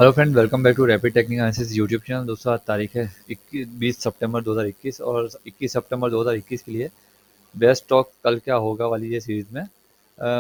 Hello friend, welcome back to Rapid Technical Analysis YouTube channel. दोस्तों आज तारीख है 20 सितंबर 2021 और 21 सितंबर 2021 के लिए बेस्ट स्टॉक कल क्या होगा वाली ये सीरीज़ में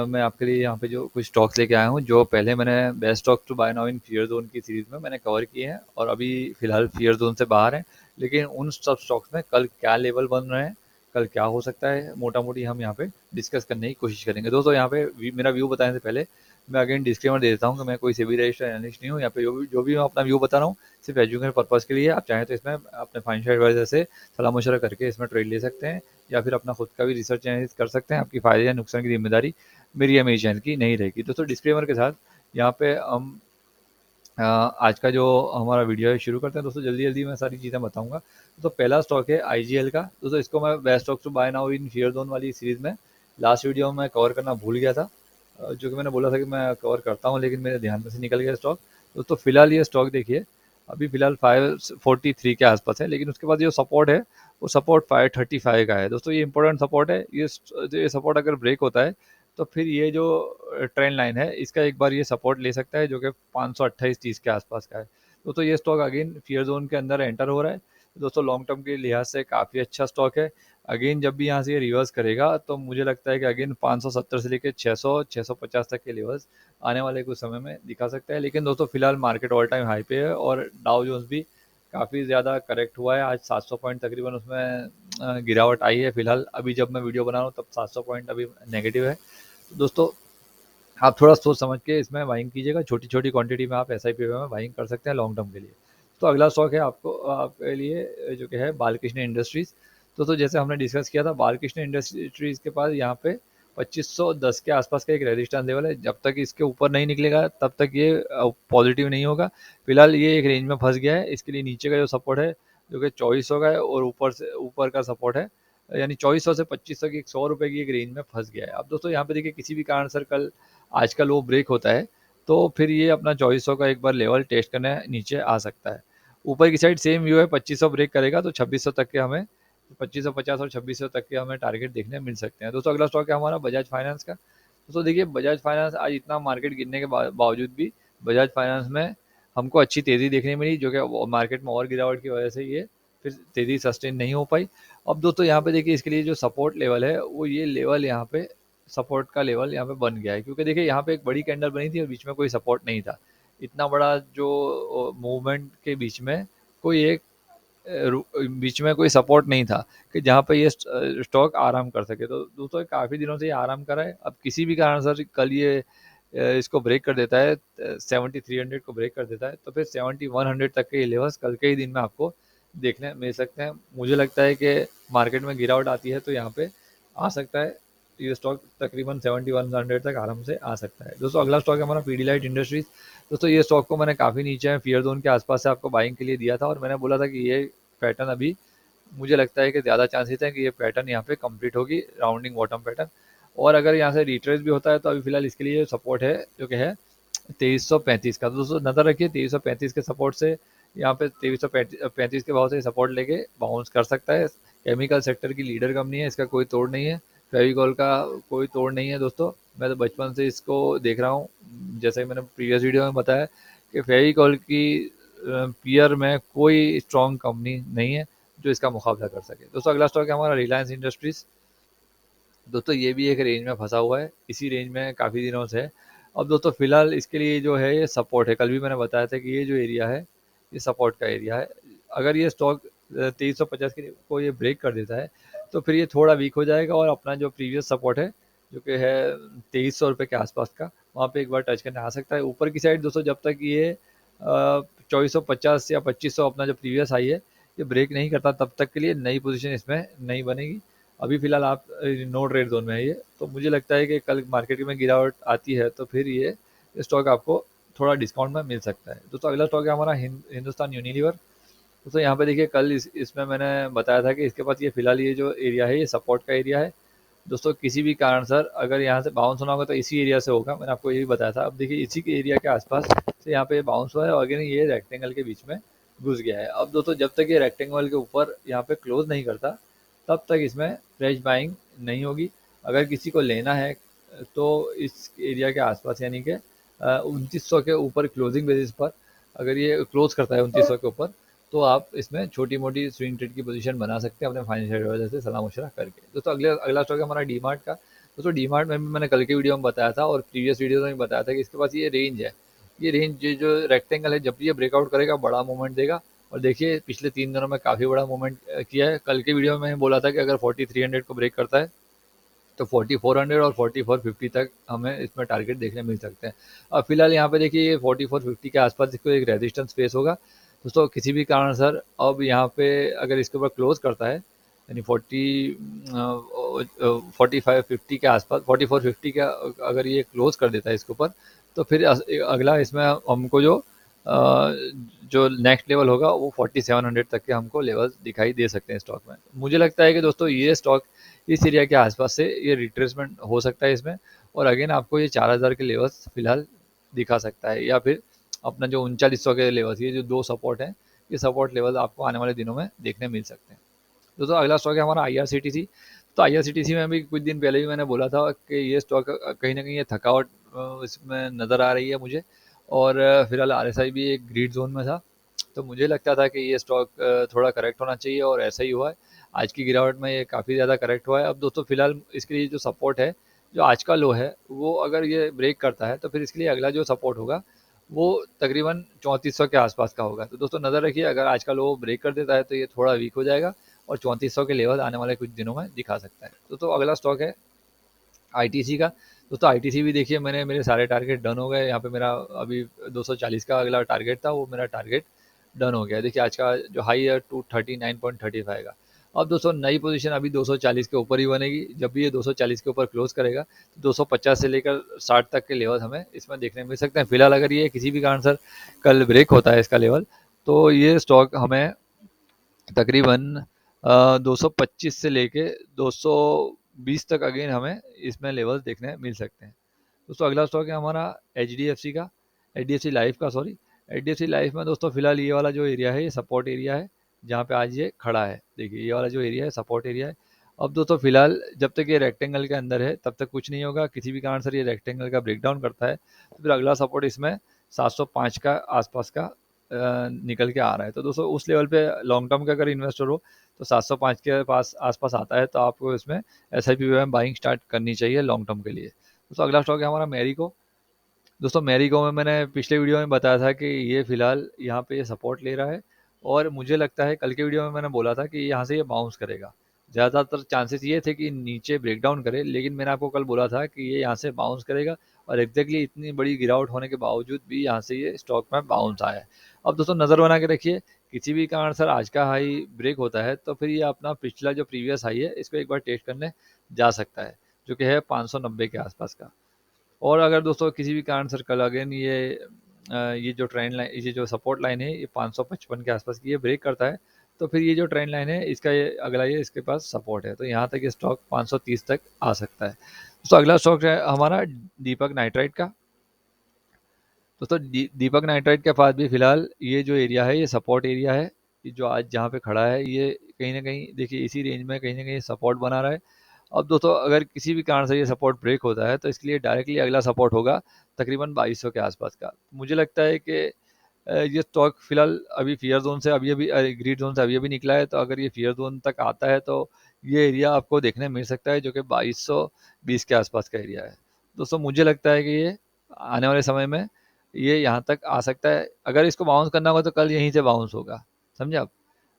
मैं आपके लिए यहाँ पे जो कुछ स्टॉक्स लेके आया हूँ, जो पहले मैंने best stock to buy now in fear zone की सीरीज़ में मैंने कवर किए हैं और अभी फिलहाल फियर जोन से बाहर हैं। लेकिन उन सब स्टॉक्स में कल क्या लेवल बन रहे हैं, कल क्या हो सकता है, मोटा मोटी हम यहाँ पे डिस्कस करने की कोशिश करेंगे। दोस्तों यहाँ पे मेरा व्यू बताने से पहले मैं अगेन डिस्क्लेमर दे देता हूँ कि मैं कोई सेबी रजिस्टर्ड एनालिस्ट नहीं हूँ। यहाँ पे जो भी मैं अपना व्यू बता रहा हूँ सिर्फ एजुकेशन पर्पज़ के लिए। आप चाहें तो इसमें अपने फाइनेंशियल एडवाइजर से सलाह मशवरा करके इसमें ट्रेड ले सकते हैं या फिर अपना खुद का भी रिसर्च एनालिसिस कर सकते हैं। आपकी फ़ायदे या नुकसान की जिम्मेदारी मेरी या मेरी चैनल की नहीं रहेगी। दोस्तों डिस्क्लेमर के साथ यहाँ पे हम आज का जो हमारा वीडियो है शुरू करते हैं। दोस्तों जल्दी जल्दी मैं सारी चीज़ें बताऊंगा। तो पहला स्टॉक है आईजीएल का। दोस्तों इसको मैं best stock to buy now in fear zone वाली सीरीज़ में लास्ट वीडियो में कवर करना भूल गया था, जो कि मैंने बोला था कि मैं कवर करता हूं, लेकिन मेरे ध्यान में से निकल गया स्टॉक। दोस्तों फिलहाल ये स्टॉक देखिए अभी फिलहाल 543 के आसपास है, लेकिन उसके बाद जो सपोर्ट है वो सपोर्ट 535 का है। दोस्तों ये इंपॉर्टेंट सपोर्ट है। ये सपोर्ट अगर ब्रेक होता है तो फिर ये जो ट्रेंड लाइन है इसका एक बार ये सपोर्ट ले सकता है, जो कि 528.30 के आसपास का है। तो ये स्टॉक अगेन फियर जोन के अंदर एंटर हो रहा है। दोस्तों लॉन्ग टर्म के लिहाज से काफ़ी अच्छा स्टॉक है। अगेन जब भी यहाँ से ये रिवर्स करेगा तो मुझे लगता है कि अगेन 570 से लेकर 600 650 तक के लेवल्स आने वाले कुछ समय में दिखा सकता है। लेकिन दोस्तों फिलहाल मार्केट ऑल टाइम हाई पे है और डाउ जोन्स भी काफ़ी ज़्यादा करेक्ट हुआ है। आज 700 पॉइंट तकरीबन उसमें गिरावट आई है। फिलहाल अभी जब मैं वीडियो बना रहा हूँ तब 700 पॉइंट अभी नेगेटिव है। तो दोस्तों आप थोड़ा सोच समझ के इसमें बाइंग कीजिएगा। छोटी छोटी क्वांटिटी में आप एसआईपी में बाइंग कर सकते हैं लॉन्ग टर्म के लिए। तो अगला स्टॉक है आपको आपके लिए जो कि है बालकृष्ण इंडस्ट्रीज। तो जैसे हमने डिस्कस किया था, बालकृष्ण इंडस्ट्रीज के पास यहाँ पे 2510 के आसपास का एक रेजिस्टेंस लेवल है। जब तक इसके ऊपर नहीं निकलेगा तब तक ये पॉजिटिव नहीं होगा। फिलहाल ये एक रेंज में फंस गया है। इसके लिए नीचे का जो सपोर्ट है जो कि 2400 का है और ऊपर से ऊपर का सपोर्ट है यानी 2400 से 2500 की 100 रुपए की एक रेंज में फंस गया है। अब दोस्तों यहाँ पे देखिए किसी भी कारण सर कल आज का लो ब्रेक होता है तो फिर ये अपना 2400 का एक बार लेवल टेस्ट करने नीचे आ सकता है। ऊपर की साइड सेम व्यू है, 2500 ब्रेक करेगा तो 2600 तक के हमें 2550 और 2600 तक के हमें टारगेट देखने मिल सकते हैं। दोस्तों अगला स्टॉक है हमारा बजाज फाइनेंस का। दोस्तों देखिए बजाज फाइनेंस आज इतना मार्केट गिरने के बावजूद भी बजाज फाइनेंस में हमको अच्छी तेज़ी देखने मिली, जो कि मार्केट में और गिरावट की वजह से ये फिर तेज़ी सस्टेन नहीं हो पाई। अब दोस्तों यहाँ पे देखिए इसके लिए जो सपोर्ट लेवल है वो ये लेवल यहाँ पे सपोर्ट का लेवल यहाँ पे बन गया है, क्योंकि देखिए यहाँ पे एक बड़ी कैंडल बनी थी और बीच में कोई सपोर्ट नहीं था। इतना बड़ा जो मूवमेंट के बीच में कोई एक बीच में कोई सपोर्ट नहीं था कि जहाँ पे ये स्टॉक आराम कर सके। तो दोस्तों काफ़ी दिनों से ये आराम कर रहा है। अब किसी भी कारण सर कल ये इसको ब्रेक कर देता है, 7300 को ब्रेक कर देता है तो फिर 7100 तक के ये लेवल्स कल के ही दिन में आपको देखने मिल सकते हैं। मुझे लगता है कि मार्केट में गिरावट आती है तो यहाँ पे आ सकता है ये स्टॉक तकरीबन 7100 तक आराम से आ सकता है। दोस्तों अगला स्टॉक है हमारा पीडीलाइट इंडस्ट्रीज। दोस्तों ये स्टॉक को मैंने काफ़ी नीचे है फियर जोन के आसपास से आपको बाइंग के लिए दिया था और मैंने बोला था कि ये पैटर्न अभी मुझे लगता है कि ज़्यादा चांसेस है कि ये पैटर्न यहाँ पे कंप्लीट होगी, राउंडिंग बॉटम पैटर्न। और अगर यहाँ से रिट्रेस भी होता है तो अभी फिलहाल इसके लिए सपोर्ट है जो कि है 2335 का। तो दोस्तों नजर रखिए 2335 के सपोर्ट से यहाँ पे 2335 के भाव से सपोर्ट लेके बाउंस कर सकता है। केमिकल सेक्टर की लीडर कंपनी है, इसका कोई तोड़ नहीं है। फेविकॉल का कोई तोड़ नहीं है। दोस्तों मैं तो बचपन से इसको देख रहा हूँ, जैसे मैंने प्रीवियस वीडियो में बताया कि फेविकॉल की पीयर में कोई स्ट्रॉन्ग कंपनी नहीं है जो इसका मुकाबला कर सके। दोस्तों अगला स्टॉक है हमारा रिलायंस इंडस्ट्रीज। दोस्तों ये भी एक रेंज में फंसा हुआ है, इसी रेंज में काफ़ी दिनों से है। अब दोस्तों फिलहाल इसके लिए जो है ये सपोर्ट है। कल भी मैंने बताया था कि ये जो एरिया है ये सपोर्ट का एरिया है। अगर ये स्टॉक 2350 के को ये ब्रेक कर देता है तो फिर ये थोड़ा वीक हो जाएगा और अपना जो प्रीवियस सपोर्ट है जो कि है 2300 रुपये के आसपास का, वहाँ पे एक बार टच करने आ सकता है। ऊपर की साइड दोस्तों जब तक ये 2450 या 2500 अपना जो प्रीवियस हाई है ये ब्रेक नहीं करता तब तक के लिए नई पोजीशन इसमें नहीं बनेगी। अभी फिलहाल आप नो ट्रेड जोन में है ये। तो मुझे लगता है कि कल मार्केट में गिरावट आती है तो फिर ये स्टॉक आपको थोड़ा डिस्काउंट में मिल सकता है। दोस्तों अगला स्टॉक है हमारा हिंदुस्तान यूनिलीवर। दोस्तों यहाँ पे देखिए कल इसमें मैंने बताया था कि इसके पास ये फिलहाल ये जो एरिया है ये सपोर्ट का एरिया है। दोस्तों किसी भी कारण सर अगर यहाँ से बाउंस होना होगा तो इसी एरिया से होगा, मैंने आपको यही बताया था। अब देखिए इसी के एरिया के आसपास से यहाँ पे बाउंस हुआ है और अगेन ये रेक्टेंगल के बीच में घुस गया है। अब दोस्तों जब तक ये रेक्टेंगल के ऊपर यहाँ पे क्लोज नहीं करता तब तक इसमें फ्रेश बाइंग नहीं होगी। अगर किसी को लेना है तो इस एरिया के आसपास यानी कि 2900 के ऊपर क्लोजिंग बेसिस पर अगर ये क्लोज करता है 2900 के ऊपर, तो आप इसमें छोटी मोटी स्विंग ट्रेड की पोजीशन बना सकते हैं अपने फाइनेंशियल एडवाइजर से सलाह मशवरा करके। दोस्तों अगले अगला स्टॉक है हमारा डीमार्ट का। दोस्तों डीमार्ट में भी मैंने कल के वीडियो में बताया था और प्रीवियस वीडियो में बताया था कि इसके पास ये रेंज है, ये रेंज जो रेक्टेंगल है, जब भी ये ब्रेकआउट करेगा बड़ा मूवमेंट देगा। और देखिए पिछले 3 दिनों में काफ़ी बड़ा मूवमेंट किया है। कल के वीडियो में मैंने बोला था कि अगर 4300 को ब्रेक करता है तो 4400 और 4450 तक हमें इसमें टारगेट देखने मिल सकते हैं। अब फिलहाल यहाँ पे देखिए ये 4450 के आसपास इसको एक रेजिस्टेंस फेस होगा दोस्तों। किसी भी कारण सर अब यहाँ पे अगर इसके ऊपर क्लोज करता है यानी 4550 के आसपास 4450 का अगर ये क्लोज कर देता है इसके ऊपर, तो फिर अगला इसमें हमको जो नेक्स्ट लेवल होगा वो 4700 तक के हमको लेवल्स दिखाई दे सकते हैं स्टॉक में। मुझे लगता है कि दोस्तों ये स्टॉक इस एरिया के आसपास से ये रिट्रेसमेंट हो सकता है इसमें, और अगेन आपको ये 4000 के लेवल्स फिलहाल दिखा सकता है, या फिर अपना जो 3900 के लेवल्स, ये जो दो सपोर्ट हैं, ये सपोर्ट लेवल आपको आने वाले दिनों में देखने मिल सकते हैं। दोस्तों अगला स्टॉक है हमारा IRCTC। तो IRCTC में भी कुछ दिन पहले भी मैंने बोला था कि ये स्टॉक कहीं ना कहीं ये थकावट इसमें नज़र आ रही है मुझे, और फिलहाल RSI भी एक ग्रीड जोन में था, तो मुझे लगता था कि ये स्टॉक थोड़ा करेक्ट होना चाहिए और ऐसा ही हुआ है। आज की गिरावट में ये काफ़ी ज़्यादा करेक्ट हुआ है। अब दोस्तों फिलहाल इसके लिए जो सपोर्ट है, जो आज का लो है, वो अगर ये ब्रेक करता है तो फिर इसके लिए अगला जो सपोर्ट होगा वो तकरीबन 3400 के आसपास का होगा। तो दोस्तों नज़र रखिए, अगर आज का लो ब्रेक कर देता है तो ये थोड़ा वीक हो जाएगा और 3400 के लेवल आने वाले कुछ दिनों में दिखा सकता है। तो अगला स्टॉक है ITC का। दोस्तों ITC भी देखिए, मेरे सारे टारगेट डन हो गए। यहाँ पे मेरा अभी 240 का अगला टारगेट था, वो मेरा टारगेट डन हो गया। देखिए आज का जो हाई है 239.35 का। अब दोस्तों नई पोजीशन अभी 240 के ऊपर ही बनेगी। जब भी ये 240 के ऊपर क्लोज करेगा तो 250 से लेकर 60 तक के लेवल हमें इसमें देखने मिल सकते हैं। फिलहाल अगर ये किसी भी कारण सर कल ब्रेक होता है इसका लेवल, तो ये स्टॉक हमें तकरीबन 225 से लेके 220 तक अगेन हमें इसमें लेवल देखने मिल सकते हैं। दोस्तों अगला स्टॉक है हमारा HDFC का, HDFC लाइफ का, सॉरी। HDFC लाइफ में दोस्तों फिलहाल ये वाला जो एरिया है ये सपोर्ट एरिया है, जहाँ पे आज ये खड़ा है। देखिए ये वाला जो एरिया है सपोर्ट एरिया है। अब दोस्तों फिलहाल जब तक ये रेक्टेंगल के अंदर है तब तक कुछ नहीं होगा। किसी भी कारण से ये रेक्टेंगल का ब्रेकडाउन करता है तो फिर अगला सपोर्ट इसमें 705 का आसपास का निकल के आ रहा है। तो दोस्तों उस लेवल पे लॉन्ग टर्म का अगर इन्वेस्टर हो तो 705 के पास आसपास आता है तो आपको इसमें SIP में बाइंग स्टार्ट करनी चाहिए लॉन्ग टर्म के लिए। दोस्तों अगला स्टॉक है हमारा मैरिको। दोस्तों मैरिको में मैंने पिछले वीडियो में बताया था कि ये फिलहाल यहाँ पे ये सपोर्ट ले रहा है, और मुझे लगता है कल के वीडियो में मैंने बोला था कि यहाँ से ये बाउंस करेगा। ज़्यादातर चांसेस ये थे कि नीचे ब्रेकडाउन करे, लेकिन मैंने आपको कल बोला था कि ये यहाँ से बाउंस करेगा, और एग्जैक्टली इतनी बड़ी गिरावट होने के बावजूद भी यहाँ से ये स्टॉक में बाउंस आया है। अब दोस्तों नज़र बना के रखिए, किसी भी कारण सर आज का हाई ब्रेक होता है तो फिर ये अपना पिछला जो प्रीवियस हाई है इसको एक बार टेस्ट करने जा सकता है, जो कि है 590 के आसपास का। और अगर दोस्तों किसी भी कारण सर कल अगेन ये जो ट्रेंड लाइन, ये जो सपोर्ट लाइन है ये 555 के आसपास की ये ब्रेक करता है, तो फिर ये जो ट्रेंड लाइन है इसका ये अगला ये इसके पास सपोर्ट है, तो यहाँ तक ये स्टॉक 530 तक आ सकता है। दोस्तों अगला स्टॉक है हमारा दीपक नाइट्राइट का। दोस्तों दीपक नाइट्राइट के पास भी फिलहाल ये जो एरिया है ये सपोर्ट एरिया है। ये जो आज जहाँ पे खड़ा है ये कहीं ना कहीं देखिए इसी रेंज में कहीं ना कहीं सपोर्ट बना रहा है। अब दोस्तों अगर किसी भी कारण से ये सपोर्ट ब्रेक होता है तो इसके लिए डायरेक्टली अगला सपोर्ट होगा तकरीबन 2200 के आसपास का। मुझे लगता है कि ये स्टॉक फिलहाल अभी फियर जोन से अभी अभी ग्रीड जोन से अभी अभी निकला है, तो अगर ये फियर जोन तक आता है तो ये एरिया आपको देखने मिल सकता है, जो कि 2220 के आसपास का एरिया है। दोस्तों मुझे लगता है कि ये आने वाले समय में ये यहाँ तक आ सकता है। अगर इसको बाउंस करना होगा तो कल यहीं से बाउंस होगा, समझे आप।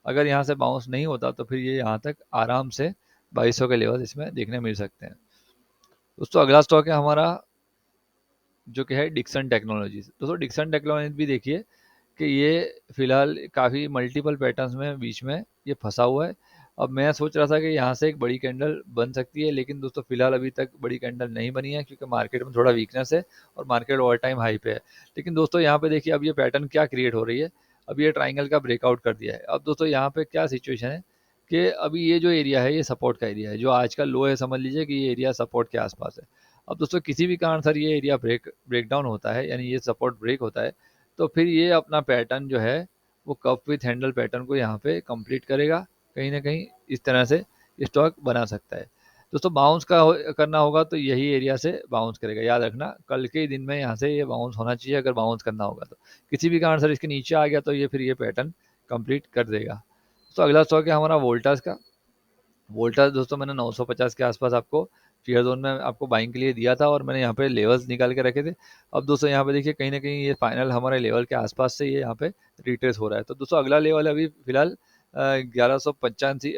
अगर यहाँ से बाउंस नहीं होता तो फिर ये यहाँ तक आराम से 2200 के लेवल इसमें देखने मिल सकते हैं। दोस्तों अगला स्टॉक है हमारा जो कि है डिक्सन टेक्नोलॉजीज। दोस्तों डिक्सन टेक्नोलॉजीज भी देखिए कि ये फिलहाल काफ़ी मल्टीपल पैटर्न्स में बीच में ये फंसा हुआ है। अब मैं सोच रहा था कि यहाँ से एक बड़ी कैंडल बन सकती है, लेकिन दोस्तों फिलहाल अभी तक बड़ी कैंडल नहीं बनी है क्योंकि मार्केट में थोड़ा वीकनेस है और मार्केट ऑल टाइम हाई पे है। लेकिन दोस्तों यहाँ पे देखिए अब ये पैटर्न क्या क्रिएट हो रही है, अब ये ट्राइंगल का ब्रेकआउट कर दिया है। अब दोस्तों यहाँ पे क्या सिचुएशन है कि अभी ये जो एरिया है ये सपोर्ट का एरिया है, जो आज का लो है समझ लीजिए कि ये एरिया सपोर्ट के आसपास है। अब दोस्तों किसी भी कारण सर ये एरिया ब्रेकडाउन होता है, यानी ये सपोर्ट ब्रेक होता है, तो फिर ये अपना पैटर्न जो है वो कप विथ हैंडल पैटर्न को यहाँ पे कंप्लीट करेगा। कहीं ना कहीं इस तरह से स्टॉक बना सकता है। दोस्तों बाउंस का करना होगा तो यही एरिया से बाउंस करेगा, याद रखना कल के दिन में यहाँ से ये बाउंस होना चाहिए अगर बाउंस करना होगा तो। किसी भी कारण से इसके नीचे आ गया तो ये फिर ये पैटर्न कंप्लीट कर देगा। तो अगला स्टॉक है हमारा वोल्टास का। वोल्टास दोस्तों मैंने 950 के आसपास आपको फियर जोन में आपको बाइंग के लिए दिया था और मैंने यहाँ पे लेवल्स निकाल के रखे थे। अब दोस्तों यहाँ पे देखिए कहीं ना कहीं ये फाइनल हमारे लेवल के आसपास से ये यहाँ पे रिट्रेस हो रहा है। तो दोस्तों अगला लेवल अभी फिलहाल 1195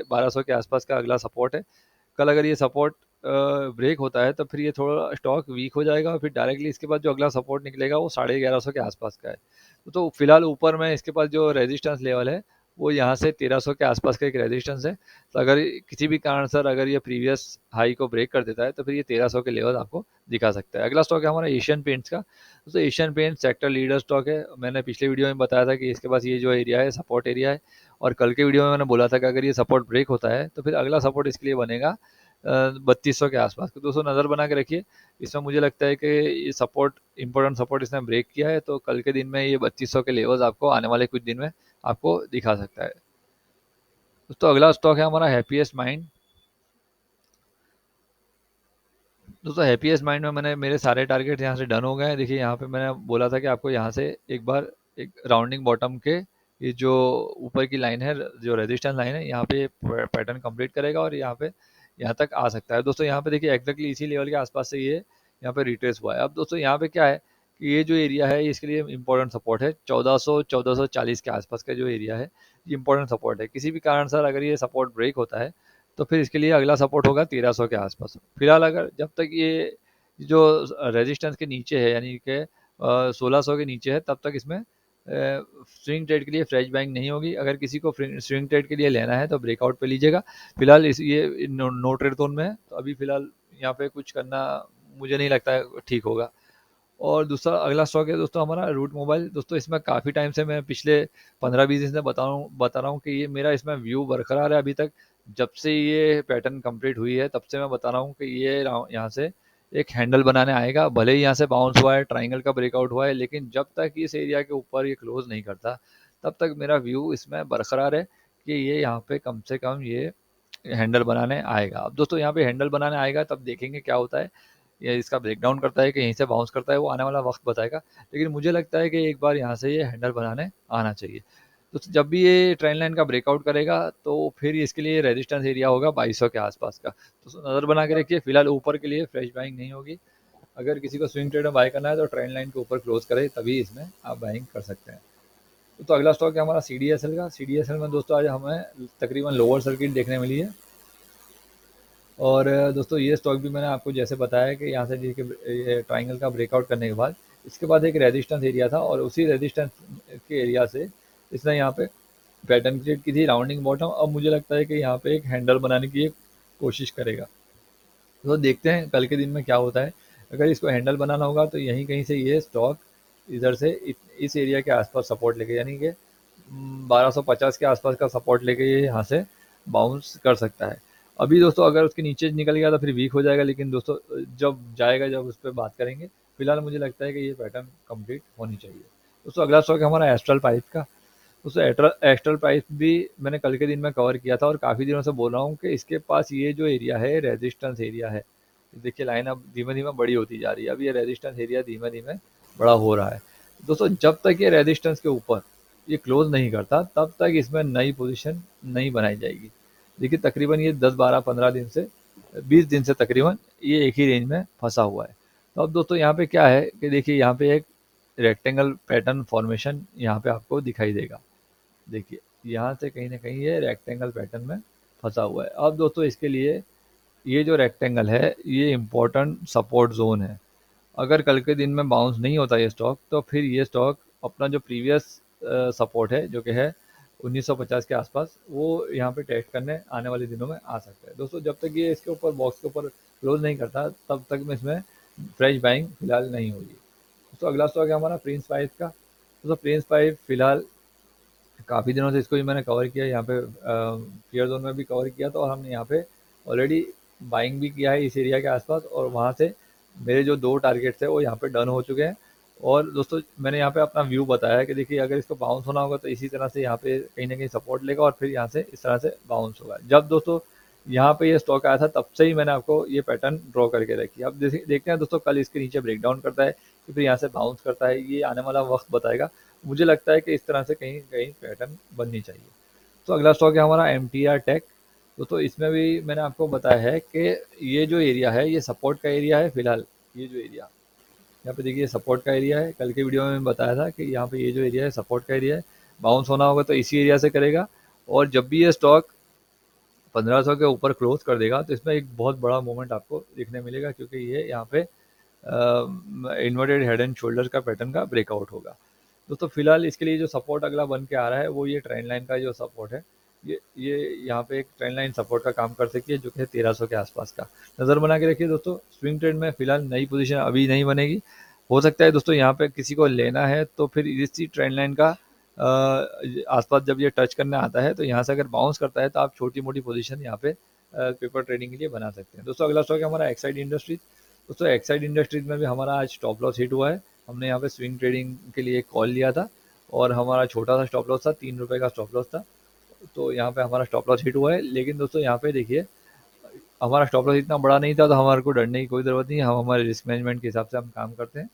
1200 के आसपास का अगला सपोर्ट है। कल अगर ये सपोर्ट ब्रेक होता है तो फिर ये थोड़ा स्टॉक वीक हो जाएगा और फिर डायरेक्टली इसके बाद जो अगला सपोर्ट निकलेगा वो 1150 के आसपास का है। तो फिलहाल ऊपर में इसके पास जो रेजिस्टेंस लेवल है वो यहाँ से 1300 के आसपास का एक रेजिस्टेंस है। तो अगर किसी भी कारण सर अगर ये प्रीवियस हाई को ब्रेक कर देता है तो फिर ये 1300 के लेवल आपको दिखा सकता है। अगला स्टॉक है हमारा एशियन पेंट्स का। तो Asian paint sector leader stock है। मैंने पिछले वीडियो में बताया था कि इसके पास ये जो एरिया है सपोर्ट एरिया है, और कल के वीडियो में मैंने बोला था कि अगर ये सपोर्ट ब्रेक होता है तो फिर अगला सपोर्ट इसके लिए बनेगा 3200 के आसपास। तो दोस्तों नज़र बना के रखिए, इसमें मुझे लगता है कि ये सपोर्ट इंपॉर्टेंट सपोर्ट इसने ब्रेक किया है तो कल के दिन में ये 3200 के लेवल्स आपको आने वाले कुछ दिन में आपको दिखा सकता है। दोस्तों अगला स्टॉक है हमारा हैप्पीएस्ट माइंड। दोस्तों हैप्पीएस्ट माइंड में मैंने मेरे सारे टारगेट यहाँ से डन हो गए हैं। देखिए यहाँ पे मैंने बोला था कि आपको यहाँ से एक बार एक राउंडिंग बॉटम के ये जो ऊपर की लाइन है जो रेजिस्टेंस लाइन है यहाँ पे पैटर्न कंप्लीट करेगा और यहाँ पे यहाँ तक आ सकता है। दोस्तों यहाँ पे देखिए एग्जैक्टली इसी लेवल के आसपास से ये यहाँ पे रिट्रेस हुआ है। अब दोस्तों यहाँ पे क्या है कि ये जो एरिया है इसके लिए इंपॉर्टेंट सपोर्ट है 1400 1440 के आसपास का जो एरिया है ये इंपॉर्टेंट सपोर्ट है। किसी भी कारण सर अगर ये सपोर्ट ब्रेक होता है तो फिर इसके लिए अगला सपोर्ट होगा 1300 के आसपास। फिलहाल अगर जब तक ये जो रेजिस्टेंस के नीचे है यानी कि 1600 के नीचे है तब तक इसमें स्विंग ट्रेड के लिए फ्रेश बाइंग नहीं होगी। अगर किसी को स्विंग ट्रेड के लिए लेना है तो ब्रेकआउट पे लीजिएगा। फिलहाल इस ये नो ट्रेड जोन में है तो अभी फिलहाल यहाँ पे कुछ करना मुझे नहीं लगता है ठीक होगा। और दूसरा अगला स्टॉक है दोस्तों हमारा रूट मोबाइल। दोस्तों इसमें काफ़ी टाइम से मैं पिछले 15-20 दिन से बता रहा हूँ कि ये मेरा इसमें व्यू बरकरार है अभी तक। जब से ये पैटर्न कंप्लीट हुई है तब से मैं बता रहा हूँ कि ये यहाँ से एक हैंडल बनाने आएगा। भले ही यहाँ से बाउंस हुआ है, ट्राइंगल का ब्रेकआउट हुआ है, लेकिन जब तक इस एरिया के ऊपर ये क्लोज नहीं करता तब तक मेरा व्यू इसमें बरकरार है कि ये यहाँ पे कम से कम ये हैंडल बनाने आएगा। अब दोस्तों यहाँ पे हैंडल बनाने आएगा तब देखेंगे क्या होता है, या इसका ब्रेकडाउन करता है कि यहीं से बाउंस करता है वो आने वाला वक्त बताएगा। लेकिन मुझे लगता है कि एक बार यहाँ से ये हैंडल बनाने आना चाहिए। तो जब भी ये ट्रेंड लाइन का ब्रेकआउट करेगा तो फिर इसके लिए रेजिस्टेंस एरिया होगा 2200 के आसपास का। तो नज़र बना के रखिए, फिलहाल ऊपर के लिए फ्रेश बाइंग नहीं होगी। अगर किसी को स्विंग ट्रेड में बाय करना है तो ट्रेंड लाइन के ऊपर क्लोज करे तभी इसमें आप बाइंग कर सकते हैं। तो अगला स्टॉक है हमारा CDSL का। CDSL में दोस्तों आज हमें तकरीबन लोअर सर्किट देखने मिली है। और दोस्तों ये स्टॉक भी मैंने आपको जैसे बताया कि यहाँ से देखिए ट्राइंगल का ब्रेकआउट करने के बाद इसके बाद एक रेजिस्टेंस एरिया था और उसी रेजिस्टेंस के एरिया से इसने यहाँ पे पैटर्न क्रिएट की थी राउंडिंग बॉटम। अब मुझे लगता है कि यहाँ पे एक हैंडल बनाने की एक कोशिश करेगा। तो देखते हैं कल के दिन में क्या होता है। अगर इसको हैंडल बनाना होगा तो यहीं कहीं से ये स्टॉक इधर से इस एरिया के आसपास सपोर्ट लेके यानी कि 1250 के आसपास का सपोर्ट लेके ये यहाँ से बाउंस कर सकता है। अभी दोस्तों अगर उसके नीचे निकल गया तो फिर वीक हो जाएगा, लेकिन दोस्तों जब जाएगा जब उस पर बात करेंगे। फिलहाल मुझे लगता है कि ये पैटर्न कंप्लीट होनी चाहिए। दोस्तों अगला स्टॉक है हमारा एस्ट्रल पाइप का। दोस्तों एस्ट्रल पाइप भी मैंने कल के दिन में कवर किया था और काफ़ी दिनों से बोल रहा हूँ कि इसके पास ये जो एरिया है रेजिस्टेंस एरिया है। देखिए लाइन अब धीमे धीमे बड़ी होती जा रही है। अब ये रेजिस्टेंस एरिया धीमे धीमे बड़ा हो रहा है। दोस्तों जब तक ये रेजिस्टेंस के ऊपर ये क्लोज नहीं करता तब तक इसमें नई पोजीशन नहीं बनाई जाएगी। देखिए तकरीबन ये 10 12 15 दिन से 20 दिन से तकरीबन ये एक ही रेंज में फंसा हुआ है। तो अब दोस्तों यहाँ पे क्या है कि देखिए यहाँ पे एक रेक्टेंगल पैटर्न फॉर्मेशन यहाँ पे आपको दिखाई देगा। देखिए यहाँ से कहीं ना कहीं ये रेक्टेंगल पैटर्न में फंसा हुआ है। अब दोस्तों इसके लिए ये जो रेक्टेंगल है ये इम्पोर्टेंट सपोर्ट जोन है। अगर कल के दिन में बाउंस नहीं होता ये स्टॉक तो फिर ये स्टॉक अपना जो प्रीवियस सपोर्ट है जो कि है 1950 के आसपास वो यहाँ पे टेस्ट करने आने वाले दिनों में आ सकता है। दोस्तों जब तक ये इसके ऊपर बॉक्स के ऊपर क्लोज नहीं करता तब तक में इसमें फ्रेश बाइंग फिलहाल नहीं होगी। तो अगला स्टॉक है हमारा प्रिंस पाइप का। तो प्रिंस पाइप फिलहाल काफ़ी दिनों से इसको भी मैंने कवर किया, यहाँ पे फियर जोन में भी कवर किया था और हमने यहाँ पे ऑलरेडी बाइंग भी किया है इस एरिया के आसपास और वहाँ से मेरे जो 2 टारगेट थे वो यहाँ पे डन हो चुके हैं। और दोस्तों मैंने यहाँ पे अपना व्यू बताया कि देखिए अगर इसको बाउंस होना होगा तो इसी तरह से यहाँ पे कहीं ना कहीं सपोर्ट लेगा और फिर यहाँ से इस तरह से बाउंस होगा। जब दोस्तों यहाँ पे ये स्टॉक आया था, तब से ही मैंने आपको ये पैटर्न ड्रॉ करके रखी है। अब देखते हैं दोस्तों कल इसके नीचे ब्रेक डाउन करता है कि फिर यहाँ से बाउंस करता है, ये आने वाला वक्त बताएगा। मुझे लगता है कि इस तरह से कहीं कहीं पैटर्न बननी चाहिए। तो अगला स्टॉक है हमारा MTR टेक। तो इसमें भी मैंने आपको बताया है कि ये जो एरिया है ये सपोर्ट का एरिया है फिलहाल। ये जो एरिया यहाँ पे देखिए सपोर्ट का एरिया है, कल के वीडियो में बताया था कि यहाँ पे ये जो एरिया है सपोर्ट का एरिया है। बाउंस होना होगा तो इसी एरिया से करेगा, और जब भी ये स्टॉक 1500 के ऊपर क्लोज कर देगा तो इसमें एक बहुत बड़ा मूवमेंट आपको देखने मिलेगा, क्योंकि ये यहाँ पे इन्वर्टेड हेड एंड शोल्डर का पैटर्न का ब्रेकआउट होगा। दोस्तों फिलहाल इसके लिए जो सपोर्ट अगला बन के आ रहा है वो ये ट्रेंड लाइन का जो सपोर्ट है, ये यहाँ पे एक ट्रेंड लाइन सपोर्ट का काम कर सकती है, जो कि 1300 के आसपास का। नज़र बना के रखिए दोस्तों। स्विंग ट्रेड में फिलहाल नई पोजीशन अभी नहीं बनेगी। हो सकता है दोस्तों यहाँ पे किसी को लेना है तो फिर इसी ट्रेंड लाइन का आसपास जब ये टच करने आता है तो यहाँ से अगर बाउंस करता है तो आप छोटी मोटी पोजीशन यहाँ पे पेपर ट्रेडिंग के लिए बना सकते हैं। दोस्तों अगला स्टॉक है हमारा एक्साइड इंडस्ट्रीज। दोस्तों एक्साइड इंडस्ट्रीज में भी हमारा आज स्टॉप लॉस हिट हुआ है। हमने यहाँ पे स्विंग ट्रेडिंग के लिए एक कॉल लिया था और हमारा छोटा सा स्टॉप लॉस था, 3 रुपये का स्टॉप लॉस था। तो यहाँ पे हमारा स्टॉप लॉस हिट हुआ है, लेकिन दोस्तों यहाँ पे देखिए हमारा स्टॉप लॉस इतना बड़ा नहीं था, तो हमारे को डरने की कोई ज़रूरत नहीं है। हम हमारे रिस्क मैनेजमेंट के हिसाब से हम काम करते हैं।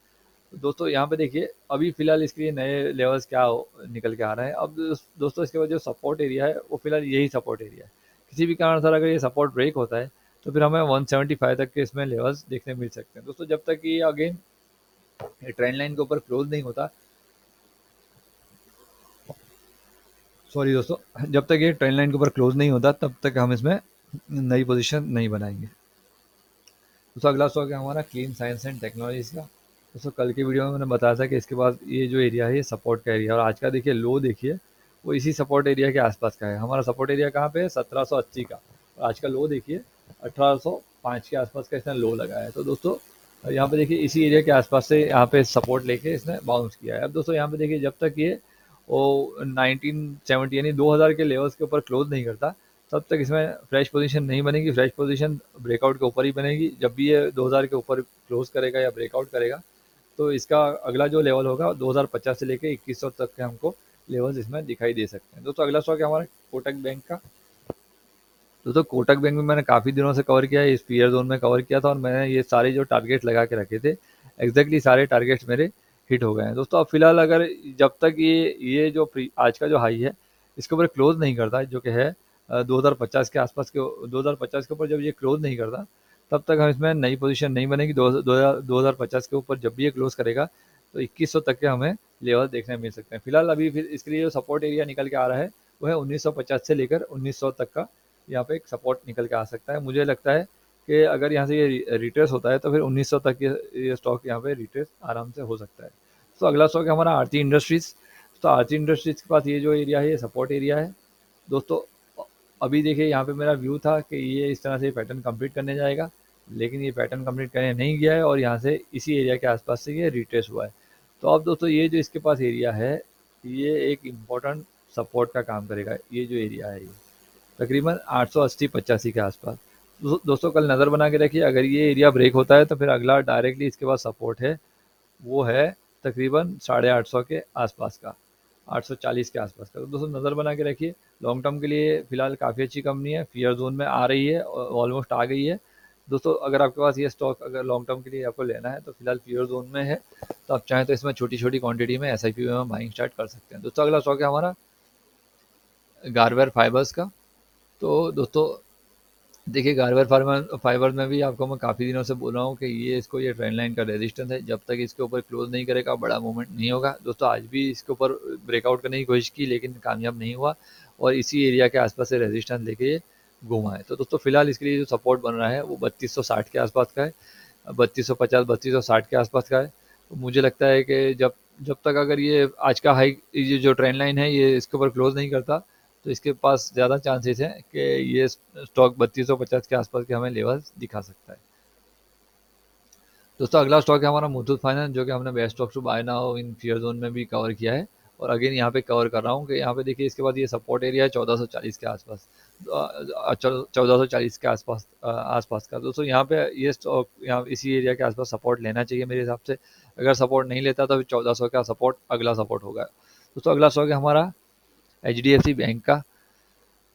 तो दोस्तों यहाँ पे देखिए अभी फिलहाल इसके लिए नए लेवल्स क्या निकल के आ रहे हैं। अब दोस्तों इसके बाद जो सपोर्ट एरिया है वो फिलहाल यही सपोर्ट एरिया है। किसी भी कारण से अगर ये सपोर्ट ब्रेक होता है तो फिर हमें 175 तक के इसमें लेवल्स देखने मिल सकते हैं। दोस्तों जब तक ये अगेन ट्रेंड लाइन के ऊपर क्लोज नहीं होता, सॉरी दोस्तों, जब तक ये ट्रेंड लाइन के ऊपर क्लोज नहीं होता तब तक हम इसमें नई पोजीशन नहीं बनाएंगे। दोस्तों अगला स्टॉक है हमारा क्लीन साइंस एंड टेक्नोलॉजीज का। दोस्तों कल की वीडियो में मैंने बताया था कि इसके बाद ये जो एरिया है ये सपोर्ट का एरिया है, और आज का देखिए लो देखिए वो इसी सपोर्ट एरिया के आसपास का है। हमारा सपोर्ट एरिया कहाँ पे है? 1780 का, और आज का लो देखिए 1805 के आसपास का इसने लो लगाया है। तो दोस्तों यहाँ पे देखिए इसी एरिया के आसपास से यहाँ पे सपोर्ट लेके इसने बाउंस किया है। अब दोस्तों यहाँ पे देखिए जब तक ये वो 1970 यानी 2000 के लेवल्स के ऊपर क्लोज नहीं करता तब तक इसमें फ्रेश पोजीशन नहीं बनेगी। फ्रेश पोजीशन ब्रेकआउट के ऊपर ही बनेगी। जब भी ये 2000 के ऊपर क्लोज करेगा या ब्रेकआउट करेगा तो इसका अगला जो लेवल होगा 2050 से लेके 2100 तक के हमको लेवल्स इसमें दिखाई दे सकते हैं। दोस्तों अगला स्टॉक है हमारा कोटक बैंक का। दोस्तों कोटक बैंक में मैंने काफ़ी दिनों से कवर किया है, इस पीयर जोन में कवर किया था, और मैंने ये सारे जो टारगेट लगा के रखे थे एग्जैक्टली सारे टारगेट्स मेरे हिट हो गए हैं। दोस्तों अब फिलहाल अगर जब तक ये जो आज का जो हाई है इसके ऊपर क्लोज नहीं करता, जो कि है 2050 के आसपास के, 2050 के ऊपर जब ये क्लोज नहीं करता तब तक हम इसमें नई पोजीशन नहीं बनेगी। 2050 के ऊपर जब भी ये क्लोज करेगा तो 2100 तक के हमें लेवल देखने मिल सकते हैं। फिलहाल अभी फिर इसके लिए जो सपोर्ट एरिया निकल के आ रहा है वो है 1950 से लेकर 1900 तक का, यहाँ पे एक सपोर्ट निकल के आ सकता है। मुझे लगता है कि अगर यहाँ से ये रिट्रेस होता है तो फिर 1900 तक ये स्टॉक यहाँ पे रिट्रेस आराम से हो सकता है। तो अगला स्टॉक है हमारा आरती इंडस्ट्रीज। तो आरती इंडस्ट्रीज के पास ये जो एरिया है ये सपोर्ट एरिया है। दोस्तों अभी देखिए यहाँ पे मेरा व्यू था कि ये इस तरह से पैटर्न कंप्लीट करने जाएगा, लेकिन ये पैटर्न कंप्लीट करने नहीं गया है और यहाँ से इसी एरिया के आसपास से ये रिट्रेस हुआ है। तो अब दोस्तों ये जो इसके पास एरिया है ये एक इम्पोर्टेंट सपोर्ट का काम करेगा। ये जो एरिया है ये तकरीबन 880-85 के आसपास। दोस्तों कल नज़र बना के रखिए, अगर ये एरिया ब्रेक होता है तो फिर अगला डायरेक्टली इसके बाद सपोर्ट है वो है तकरीबन 850 के आसपास का, 840 के आसपास का। तो दोस्तों नज़र बना के रखिए। लॉन्ग टर्म के लिए फिलहाल काफ़ी अच्छी कंपनी है, फियर जोन में आ रही है, ऑलमोस्ट आ गई है। दोस्तों अगर आपके पास ये स्टॉक अगर लॉन्ग टर्म के लिए आपको लेना है तो फिलहाल फियर जोन में है, तो आप चाहें तो इसमें छोटी छोटी क्वांटिटी में SIP में बाइंग स्टार्ट कर सकते हैं। दोस्तों अगला स्टॉक है हमारा गारवेर फाइबर्स का। तो दोस्तों देखिए गारवेर फाइबर में भी आपको मैं काफ़ी दिनों से बोल रहा हूँ कि ये ट्रेंड लाइन का रेजिस्टेंस है, जब तक इसके ऊपर क्लोज नहीं करेगा बड़ा मूवमेंट नहीं होगा। दोस्तों आज भी इसके ऊपर ब्रेकआउट करने की कोशिश की लेकिन कामयाब नहीं हुआ, और इसी एरिया के आसपास से रेजिस्टेंस लेके ये घूमा है। तो दोस्तों फिलहाल इसके लिए जो सपोर्ट बन रहा है वो 3260 के आसपास का है, 3250 3260 के आसपास का है। तो मुझे लगता है कि जब जब तक अगर ये आज का हाई ये जो ट्रेंड लाइन है ये इसके ऊपर क्लोज नहीं करता तो इसके पास ज़्यादा चांसेस हैं कि ये स्टॉक 3250 के आसपास के हमें लेवल्स दिखा सकता है। दोस्तों अगला स्टॉक है हमारा मुथूट फाइनेंस, जो कि हमने best stock to buy now in fear zone में भी कवर किया है, और अगेन यहाँ पे कवर कर रहा हूँ कि यहाँ पे देखिए इसके बाद ये सपोर्ट एरिया है 1440 के आसपास, 1440 के आसपास आसपास का। दोस्तों यहाँ पे ये स्टॉक यहाँ इसी एरिया के आसपास सपोर्ट लेना चाहिए मेरे हिसाब से। अगर सपोर्ट नहीं लेता तो फिर 1400 का सपोर्ट अगला सपोर्ट होगा। दोस्तों अगला स्टॉक है हमारा HDFC बैंक का।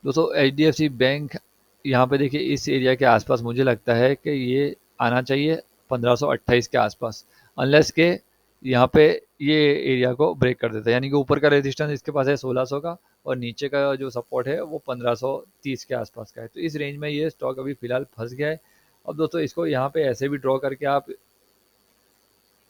दोस्तों HDFC बैंक यहाँ पे देखिए इस एरिया के आसपास मुझे लगता है कि ये आना चाहिए 1528 के आसपास, अनलेस के यहाँ पे ये एरिया को ब्रेक कर देता है, यानी कि ऊपर का रेजिस्टेंस इसके पास है 1600 का और नीचे का जो सपोर्ट है वो 1530 के आसपास का है। तो इस रेंज में ये स्टॉक अभी फिलहाल फंस गया है। अब दोस्तों इसको यहाँ पे ऐसे भी ड्रॉ करके आप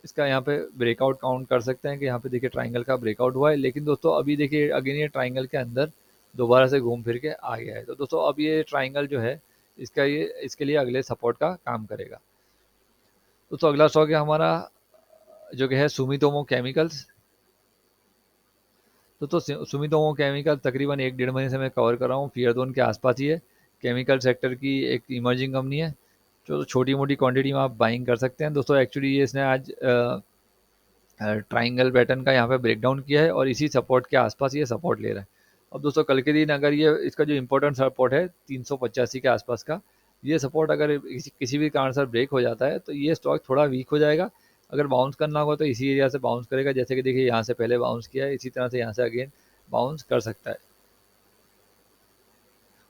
इसका यहाँ पे ब्रेकआउट काउंट कर सकते हैं कि यहाँ पे देखिए ट्राइंगल का ब्रेकआउट हुआ है, लेकिन दोस्तों अभी देखिए अगेन ये ट्राइंगल के अंदर दोबारा से घूम फिर के आ गया है। तो दोस्तों अब ये ट्राइंगल जो है इसके लिए अगले सपोर्ट का काम करेगा। दोस्तों अगला स्टॉक है हमारा जो कि है सुमितोमो केमिकल्स। दोस्तों सुमितोमो केमिकल तकरीबन 1 डेढ़ महीने से मैं कवर कर रहा हूँ, फियर जोन के आसपास ही है। केमिकल सेक्टर की एक इमर्जिंग कंपनी है जो छोटी मोटी क्वांटिटी में आप बाइंग कर सकते हैं। दोस्तों एक्चुअली ये इसने आज ट्राइंगल पैटर्न का यहाँ पे ब्रेकडाउन किया है और इसी सपोर्ट के आसपास ये सपोर्ट ले रहा है। अब दोस्तों कल के दिन अगर ये इसका जो इम्पोर्टेंट सपोर्ट है 385 के आसपास का, ये सपोर्ट अगर किसी भी कारण से ब्रेक हो जाता है तो ये स्टॉक थोड़ा वीक हो जाएगा। अगर बाउंस करना होगा तो इसी एरिया से बाउंस करेगा, जैसे कि देखिए यहाँ से पहले बाउंस किया है, इसी तरह से यहाँ से अगेन बाउंस कर सकता है।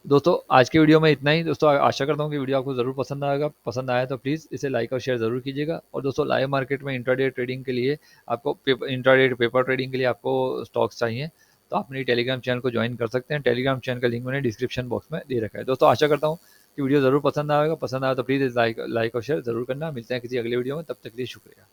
दोस्तों आज की वीडियो में इतना ही। दोस्तों आशा करता हूँ कि वीडियो आपको ज़रूर पसंद आएगा। पसंद आया तो प्लीज़ इसे लाइक और शेयर ज़रूर कीजिएगा। और दोस्तों लाइव मार्केट में इंट्राडे ट्रेडिंग के लिए आपको इंट्राडे पेपर ट्रेडिंग के लिए आपको स्टॉक्स चाहिए तो आप मेरी टेलीग्राम चैनल को ज्वाइन कर सकते हैं। टेलीग्राम चैनल का लिंक मैंने डिस्क्रिप्शन बॉक्स में दे रखा है। दोस्तों आशा करता हूँ कि वीडियो ज़रूर पसंद आएगा। पसंद आया तो प्लीज़ लाइक और शेयर ज़रूर करना। मिलते हैं किसी अगले वीडियो में, तब तक के लिए शुक्रिया।